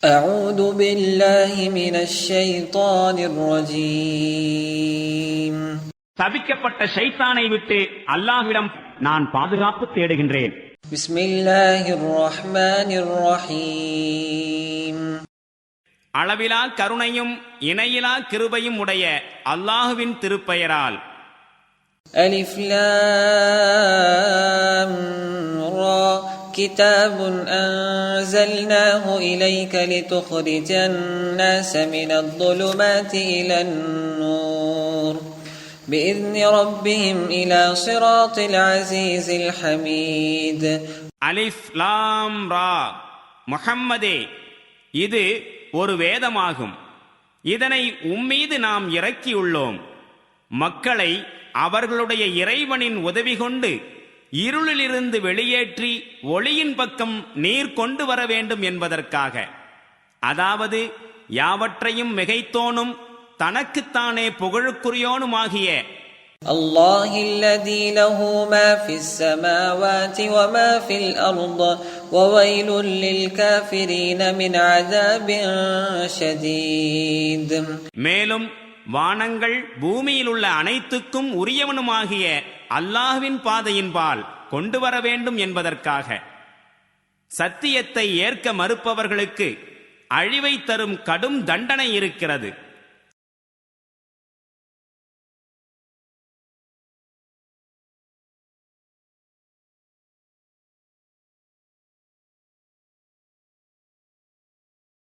أعوذ بالله من الشيطان الرجيم. சபிக்கப்பட்ட ஷைத்தானை விட்டு அல்லாஹ்விடம் நான் பாதுகாப்பு தேடுகின்றேன். بسم الله الرحمن الرحيم. அளவிலா கருணையும் இணையிலா கிருபையும் உடைய அல்லாஹ்வின் திருப்பெயரால். ألف لام را كتاب أنزلناه إليك لتخرج الناس من الظلمات إلى النور بإذن ربهم إلى صراط العزيز الحميد. அலிஃப் லாம் ரா. முஹம்மதே, இது ஒரு வேதமாகும். இதனை உம்மீது நாம் இறக்கியுள்ளோம். மக்களை அவர்களுடைய இறைவனின் உதவி கொண்டு இருளிலிருந்து வெளியேற்றி ஒளியின் பக்கம் நீர் கொண்டு வர வேண்டும் என்பதற்காக. அதாவது யாவற்றையும் மிகைத்தோனும் தனக்குத்தானே புகழுக்குரியோனுமாகிய الله الذي له ما في السماوات وما في الأرض وويل للكافرين من عذاب شديد. மேலும் வானங்கள் பூமியில் உள்ள அனைத்துக்கும் உரியவனுமாகிய அல்லாஹ்வின் பாதையின்பால் கொண்டு வர வேண்டும் என்பதற்காக. சத்தியத்தை ஏற்க மறுப்பவர்களுக்கு அழிவை தரும் கடும் தண்டனை இருக்கிறது.